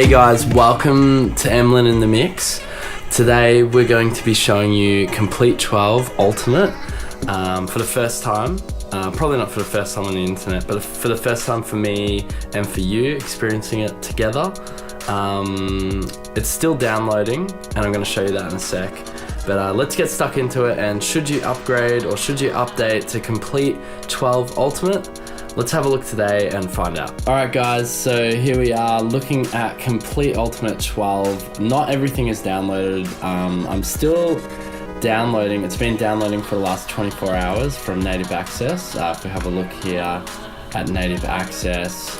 Hey guys, welcome to Emlyn in the Mix. Today we're going to be showing you Komplete 12 Ultimate for the first time. Probably not for the first time on the internet, but for the first time for me and for you experiencing it together. It's still downloading and I'm going to show you that in a sec. But let's get stuck into it, and should you upgrade or should you update to Komplete 12 Ultimate? Let's have a look today and find out. Alright guys, so here we are looking at Komplete Ultimate 12. Not everything is downloaded. I'm still downloading. It's been downloading for the last 24 hours from native access. If we have a look here at native access,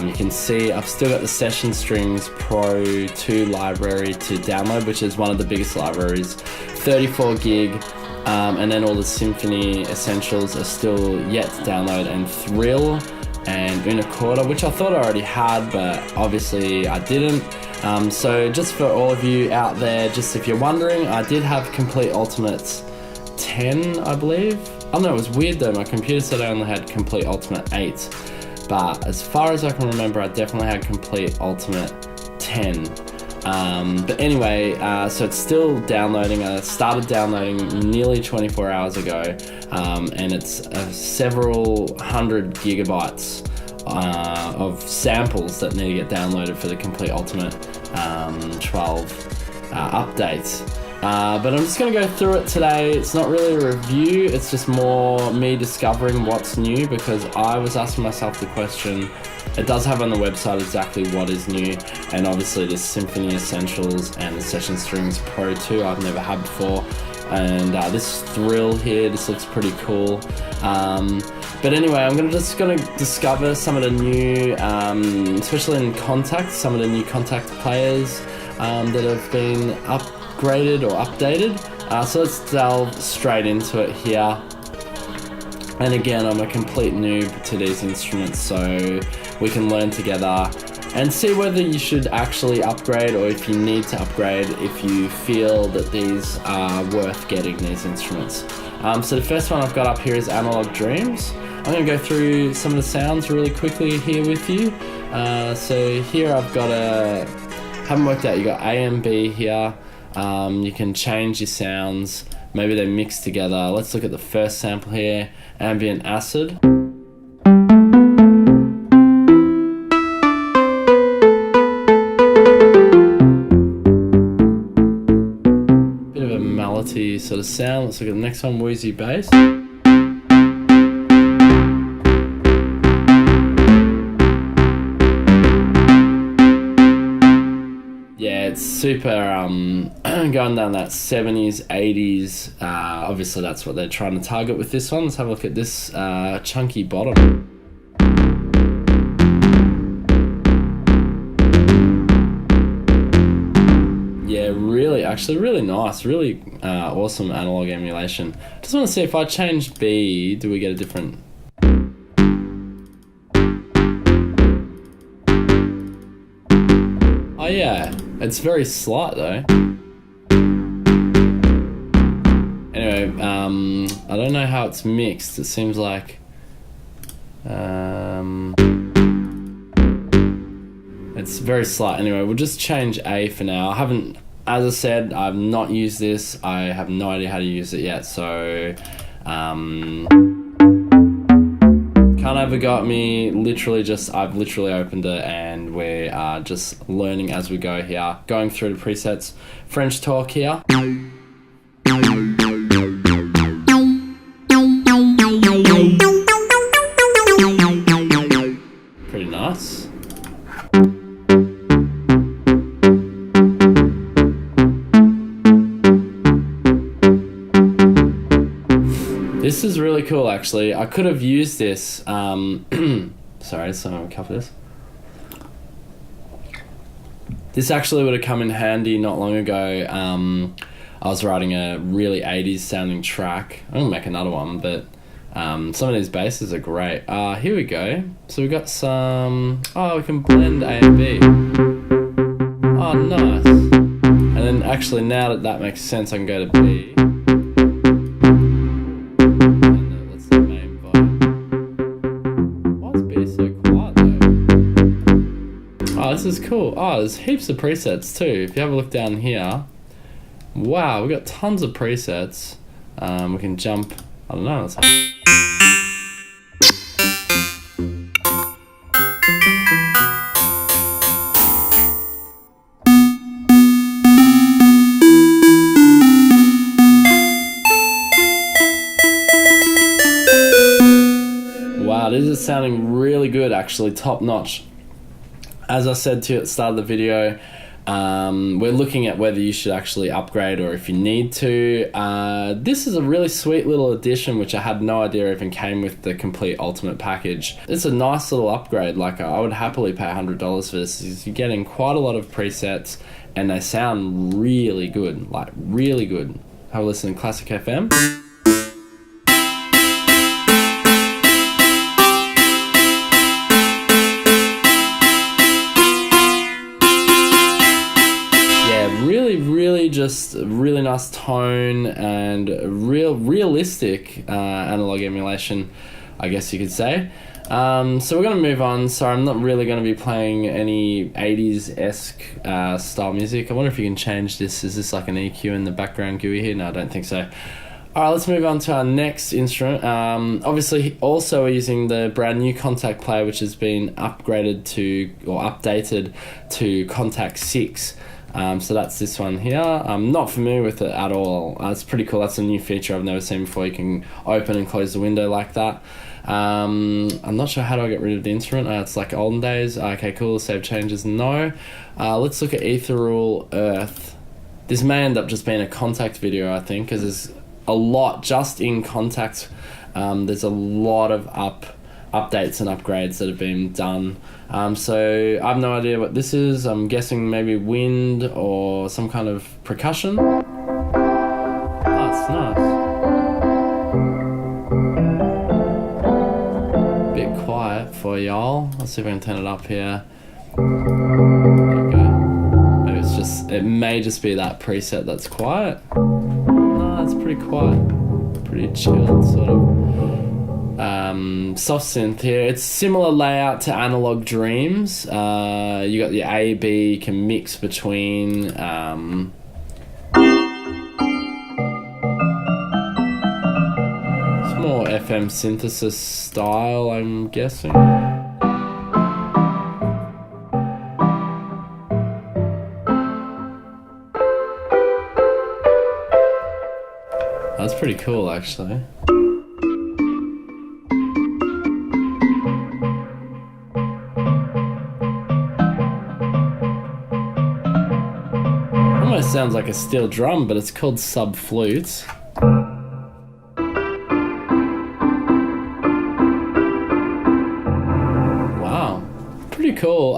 you can see I've still got the Session Strings Pro 2 library to download, which is one of the biggest libraries, 34 gig. And then all the Symphony Essentials are still yet to download, and Thrill and Una Corda, which I thought I already had, but obviously I didn't. So just for all of you out there, just if you're wondering, I did have Komplete Ultimate 10, I believe. I don't know, it was weird though, my computer said I only had Komplete Ultimate 8. But as far as I can remember, I definitely had Komplete Ultimate 10. But anyway, so it's still downloading. I started downloading nearly 24 hours ago, and it's several hundred gigabytes of samples that need to get downloaded for the Komplete Ultimate 12 updates. But I'm just going to go through it today. It's not really a review, it's just more me discovering what's new, because I was asking myself the question. It does have on the website exactly what is new, and obviously the Symphony Essentials and the Session Strings Pro 2 I've never had before, and this Thrill here, this looks pretty cool. But anyway, I'm just gonna discover some of the new, especially in Contact, some of the new Contact players that have been upgraded or updated. So let's delve straight into it here. And again, I'm a complete noob to these instruments, so we can learn together and see whether you should actually upgrade, or if you need to upgrade if you feel that these are worth getting, these instruments. So the first one I've got up here is Analog Dreams. I'm going to go through some of the sounds really quickly here with you. So here I've got haven't worked out, you got A and B here. You can change your sounds. Maybe they mix together. Let's look at the first sample here, Ambient Acid. Bit of a melody sort of sound. Let's look at the next one, Wheezy Bass. It's super going down that 70s, 80s. Obviously that's what they're trying to target with this one. Let's have a look at this chunky bottom. Yeah, really nice, really awesome analog emulation. Just want to see if I change B, do we get a different... Oh yeah. It's very slight though. Anyway, I don't know how it's mixed. It seems like it's very slight. Anyway, we'll just change A for now. As I said, I've not used this. I have no idea how to use it yet, so can't have a go at me. I've literally opened it, and we are just learning as we go here. Going through the presets. French Talk here. Pretty nice. This is really cool actually. I could have used this, sorry, so I'm gonna cover this. This actually would have come in handy not long ago. I was writing a really 80s sounding track. I'm gonna make another one, but some of these basses are great. Here we go. So we got some, we can blend A and B. Oh, nice. And then actually now that makes sense, I can go to B. This is cool. Oh, there's heaps of presets too. If you have a look down here, wow, we've got tons of presets. We can jump, I don't know, let's have... Wow, this is sounding really good actually, top notch. As I said to you at the start of the video, we're looking at whether you should actually upgrade or if you need to. This is a really sweet little addition which I had no idea even came with the Komplete Ultimate package. It's a nice little upgrade. Like, I would happily pay $100 for this. You're getting quite a lot of presets and they sound really good, like really good. Have a listen to Classic FM. Really just a really nice tone and realistic analog emulation, I guess you could say. So we're going to move on. Sorry, I'm not really going to be playing any 80s-esque style music. I wonder if you can change this. Is this like an EQ in the background GUI here? No, I don't think so. Alright, let's move on to our next instrument. Obviously, also we're using the brand new Kontakt player, which has been upgraded to, or updated to Kontakt 6. So that's this one here. I'm not familiar with it at all. It's pretty cool. That's a new feature I've never seen before. You can open and close the window like that. I'm not sure how do I get rid of the instrument. It's like olden days. Okay, cool. Save changes. No. Let's look at Ethereal Earth. This may end up just being a Kontakt video, I think, because there's a lot just in Kontakt. There's a lot of updates and upgrades that have been done. So I have no idea what this is. I'm guessing maybe wind or some kind of percussion. Oh, that's nice. Bit quiet for y'all. Let's see if I can turn it up here. There we go. Maybe it may just be that preset that's quiet. No, it's pretty quiet. Pretty chilled, sort of. Soft synth here. It's similar layout to Analog Dreams. You got the A, B, you can mix between it's more FM synthesis style, I'm guessing. That's pretty cool actually. Almost sounds like a steel drum, but it's called sub flutes. Wow, pretty cool.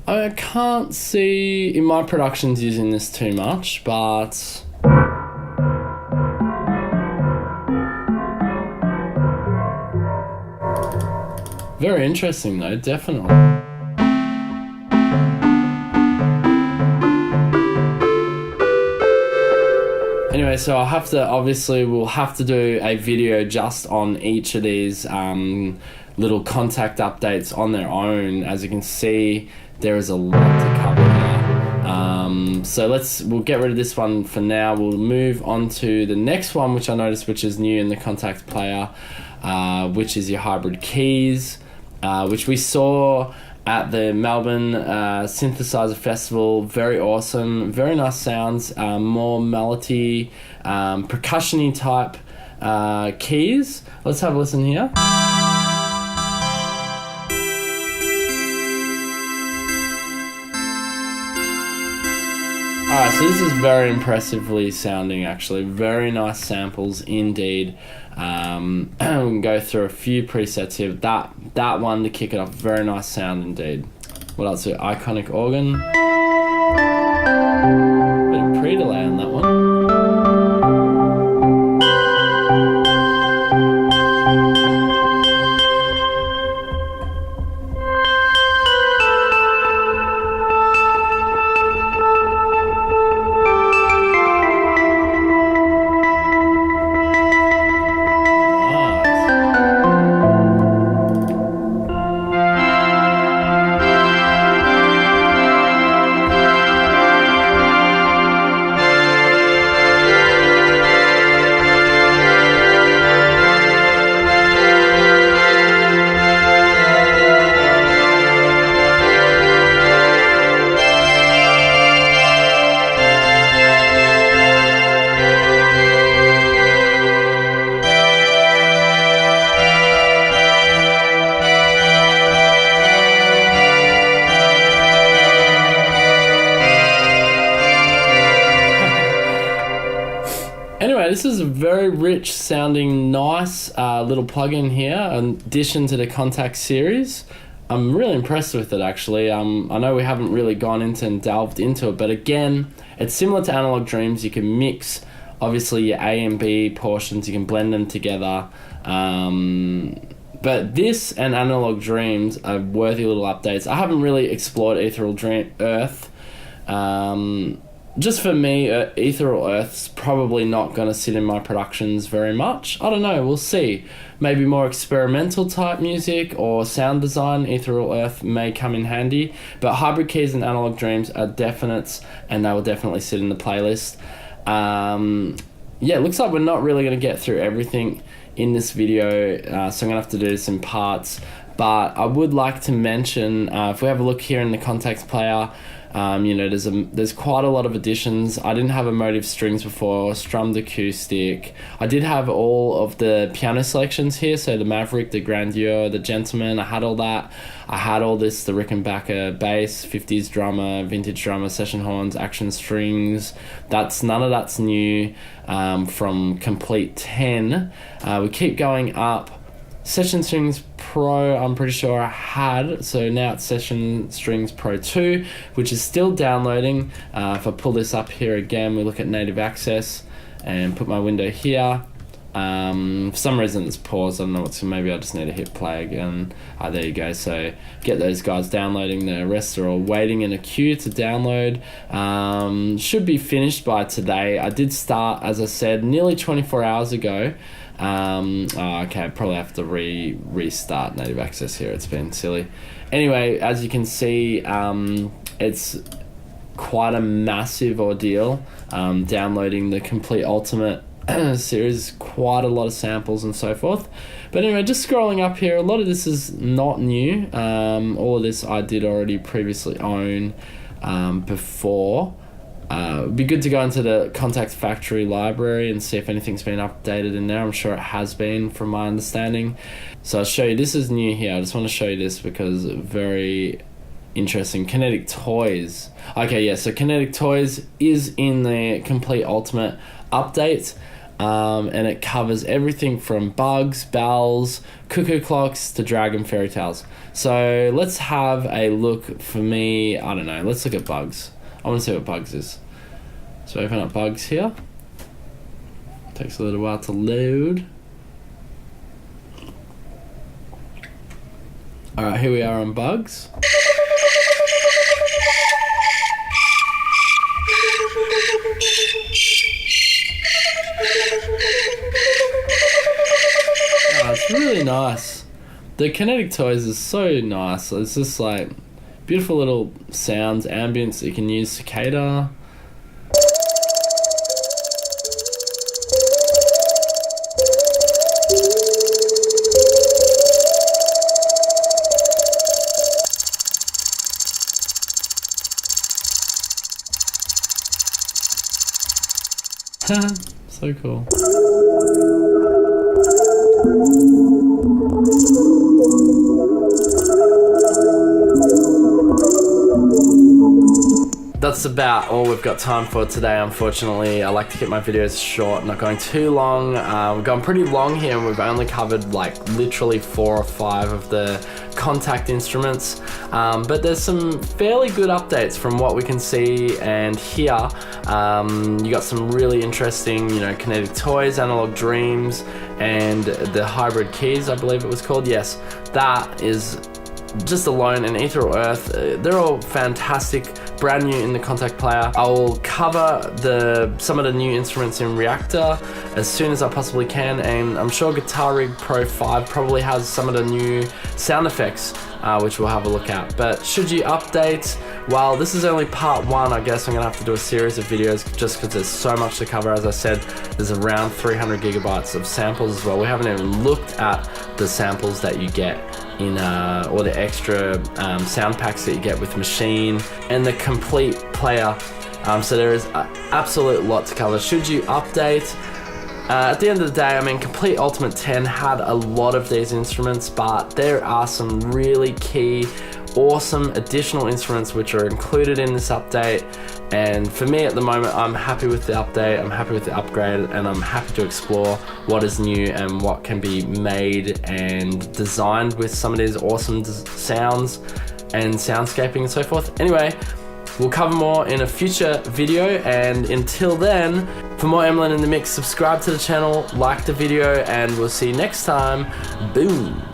I can't see in my productions using this too much, but very interesting though, definitely. Anyway, so we'll have to do a video just on each of these little Kontakt updates on their own. As you can see, there is a lot to cover here. So we'll get rid of this one for now. We'll move on to the next one, which I noticed, which is new in the Kontakt player, which is your hybrid keys, which we saw at the Melbourne Synthesizer Festival. Very awesome, very nice sounds, more melody, percussion-y type keys. Let's have a listen here. Alright, so this is very impressively sounding actually, very nice samples indeed. We can go through a few presets here. That one to kick it off, very nice sound indeed. What else? Iconic organ. Bit of pre-delay on that one. this is a very rich sounding, nice little plugin here, in addition to the Contact series. I'm really impressed with it actually. I know we haven't really gone into and delved into it, but again, it's similar to Analog Dreams. You can mix obviously your A and B portions, you can blend them together. But this and Analog Dreams are worthy little updates. I haven't really explored Ethereal Earth. Just for me, Ethereal Earth's probably not going to sit in my productions very much. I don't know, we'll see. Maybe more experimental type music or sound design, Ethereal Earth may come in handy. But Hybrid Keys and Analog Dreams are definites, and they will definitely sit in the playlist. Yeah, it looks like we're not really going to get through everything in this video, so I'm going to have to do this in parts. But I would like to mention, if we have a look here in the Contact player, you know, there's quite a lot of additions. I didn't have emotive strings before, strummed acoustic. I did have all of the piano selections here, so the Maverick, the Grandeur, the Gentleman, I had all that. I had all this, the Rickenbacker bass, 50s drummer, vintage drummer, session horns, action strings. None of that's new from Komplete 10. We keep going up. Session Strings Pro, I'm pretty sure I had, so now it's Session Strings Pro 2, which is still downloading. If I pull this up here again, we look at native access and put my window here. For some reason it's paused, I don't know what's, maybe I just need to hit play again. There you go, so get those guys downloading. The rest are all waiting in a queue to download. Should be finished by today. I did start, as I said, nearly 24 hours ago. Okay, I probably have to restart native access here. It's been silly. Anyway, as you can see, it's quite a massive ordeal downloading the Komplete Ultimate series, quite a lot of samples and so forth. But anyway, just scrolling up here, a lot of this is not new. All of this I did already previously own before. It'd be good to go into the Contact Factory library and see if anything's been updated in there. I'm sure it has been from my understanding. So I'll show you, this is new here. I just want to show you this because very interesting. Kinetic Toys. Okay, yeah, so Kinetic Toys is in the Komplete Ultimate update. And it covers everything from bugs, bells, cuckoo clocks to dragon fairy tales. So let's have a look. For me, I don't know, let's look at bugs. I want to see what bugs is. So open up bugs here. Takes a little while to load. Alright, here we are on bugs. Oh, it's really nice. The Kinetic Toys is so nice. It's just like beautiful little sounds, ambience that you can use. Cicada. So cool. That's about all we've got time for today, unfortunately. I like to keep my videos short, not going too long. We've gone pretty long here and we've only covered like literally 4 or 5 of the Contact instruments. But there's some fairly good updates from what we can see and hear. You got some really interesting, you know, Kinetic Toys, Analog Dreams, and the Hybrid Keys, I believe it was called. Yes, that is just alone, and Ethereal Earth, they're all fantastic, brand new in the Contact player. I will cover some of the new instruments in Reactor as soon as I possibly can, and I'm sure Guitar Rig Pro 5 probably has some of the new sound effects, which we'll have a look at. But should you update, well, this is only part 1. I guess I'm gonna have to do a series of videos just because there's so much to cover. As I said, there's around 300 gigabytes of samples as well. We haven't even looked at the samples that you get in or the extra sound packs that you get with Machine and the Komplete player. So there is an absolute lot to cover. Should you update? At the end of the day, I mean, Komplete Ultimate 10 had a lot of these instruments, but there are some really key awesome additional instruments which are included in this update. And for me at the moment, I'm happy with the update, I'm happy with the upgrade, and I'm happy to explore what is new and what can be made and designed with some of these awesome sounds and soundscaping and so forth. Anyway, we'll cover more in a future video, and until then, for more Emlyn in the Mix, subscribe to the channel, like the video, and we'll see you next time. Boom!